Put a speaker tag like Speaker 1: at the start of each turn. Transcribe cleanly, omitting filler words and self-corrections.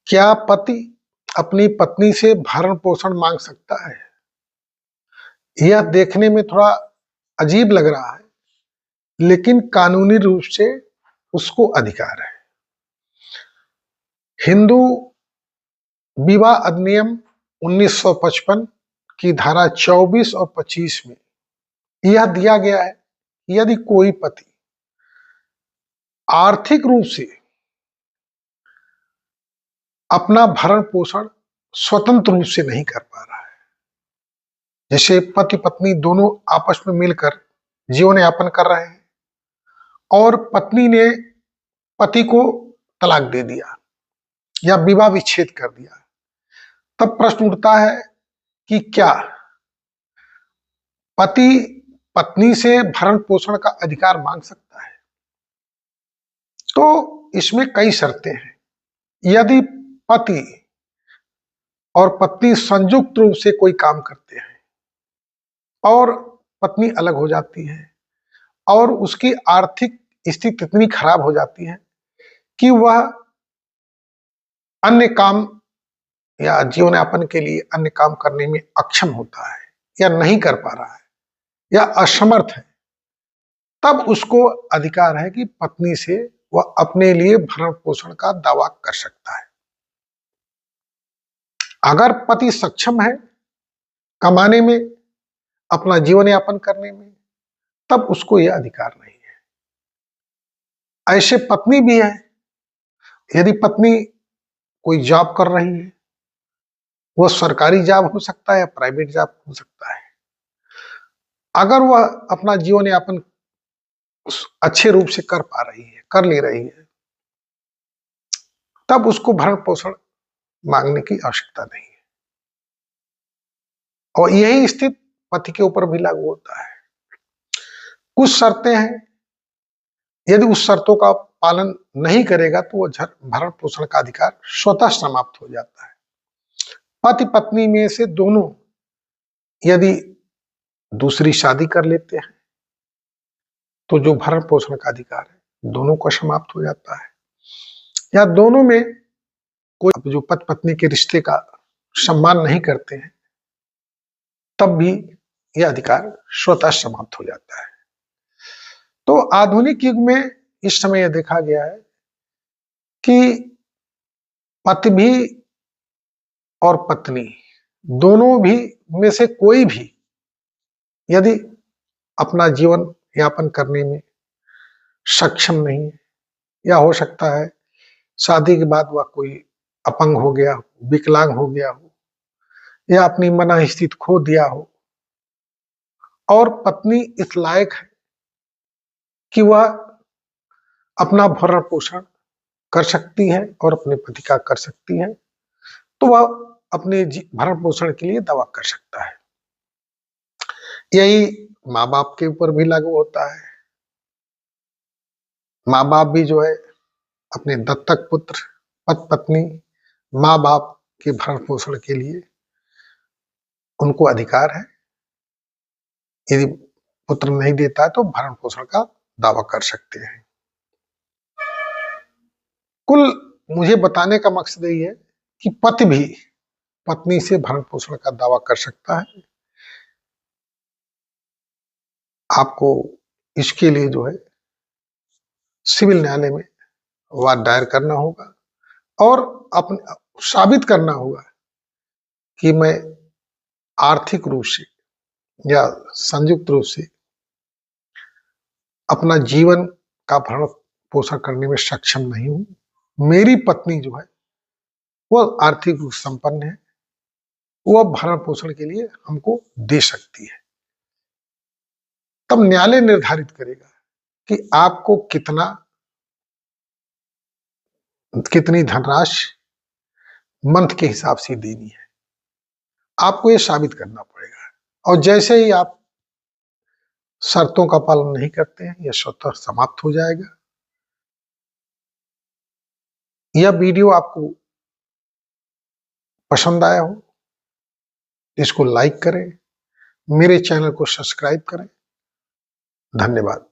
Speaker 1: क्या पति अपनी पत्नी से भरण पोषण मांग सकता है? यह देखने में थोड़ा अजीब लग रहा है, लेकिन कानूनी रूप से उसको अधिकार है। हिंदू विवाह अधिनियम 1955 की धारा 24 और 25 में यह दिया गया है, यदि कोई पति आर्थिक रूप से अपना भरण पोषण स्वतंत्र रूप से नहीं कर पा रहा है, जैसे पति पत्नी दोनों आपस में मिलकर जीवन यापन कर रहे हैं और पत्नी ने पति को तलाक दे दिया या विवाह विच्छेद कर दिया, तब प्रश्न उठता है कि क्या पति पत्नी से भरण पोषण का अधिकार मांग सकता है? तो इसमें कई शर्तें हैं। यदि पति और पत्नी संयुक्त रूप से कोई काम करते हैं और पत्नी अलग हो जाती है और उसकी आर्थिक स्थिति इतनी खराब हो जाती है कि वह अन्य काम या जीवन यापन के लिए अन्य काम करने में अक्षम होता है या नहीं कर पा रहा है या असमर्थ है, तब उसको अधिकार है कि पत्नी से वह अपने लिए भरण पोषण का दावा कर सकता है। अगर पति सक्षम है कमाने में, अपना जीवन यापन करने में, तब उसको यह अधिकार नहीं है। ऐसे पत्नी भी है, यदि पत्नी कोई जॉब कर रही है, वह सरकारी जॉब हो सकता है या प्राइवेट जॉब हो सकता है, अगर वह अपना जीवन यापन अच्छे रूप से कर पा रही है, कर ले रही है, तब उसको भरण पोषण मांगने की आवश्यकता नहीं है। और यही स्थिति पति के ऊपर भी लागू होता है। कुछ शर्तें हैं, यदि उस शर्तों का पालन नहीं करेगा तो वह भरण पोषण का अधिकार स्वतः समाप्त हो जाता है। पति पत्नी में से दोनों यदि दूसरी शादी कर लेते हैं तो जो भरण पोषण का अधिकार है दोनों का समाप्त हो जाता है, या दोनों में कोई जो पति पत्नी के रिश्ते का सम्मान नहीं करते हैं, तब भी यह अधिकार स्वतः समाप्त हो जाता है। तो आधुनिक युग में इस समय यह देखा गया है कि पति भी और पत्नी दोनों भी में से कोई भी यदि अपना जीवन यापन करने में सक्षम नहीं है, या हो सकता है शादी के बाद वह कोई अपंग हो गया हो, विकलांग हो गया हो, या अपनी मन स्थिति खो दिया हो, और पत्नी इस लायक है कि वह अपना भरण पोषण कर सकती है और अपने पति का कर सकती है, तो वह अपने भरण पोषण के लिए दावा कर सकता है। यही माँ बाप के ऊपर भी लागू होता है। माँ बाप भी जो है अपने दत्तक पुत्र, पति पत्नी, माँ बाप के भरण पोषण के लिए उनको अधिकार है। यदि पुत्र नहीं देता है तो भरण पोषण का दावा कर सकते हैं। कुल मुझे बताने का मकसद यही है कि पति भी पत्नी से भरण पोषण का दावा कर सकता है। आपको इसके लिए जो है सिविल न्यायालय में वाद दायर करना होगा और अपने साबित करना होगा कि मैं आर्थिक रूप से या संयुक्त रूप से अपना जीवन का भरण पोषण करने में सक्षम नहीं हूं। मेरी पत्नी जो है वह आर्थिक रूप से संपन्न है, वह भरण पोषण के लिए हमको दे सकती है। तब न्यायालय निर्धारित करेगा कि आपको कितनी धनराशि मंथ के हिसाब से देनी है। आपको यह साबित करना पड़ेगा, और जैसे ही आप शर्तों का पालन नहीं करते हैं, यह स्वतः समाप्त हो जाएगा। यह वीडियो आपको पसंद आया हो, इसको लाइक करें, मेरे चैनल को सब्सक्राइब करें। धन्यवाद।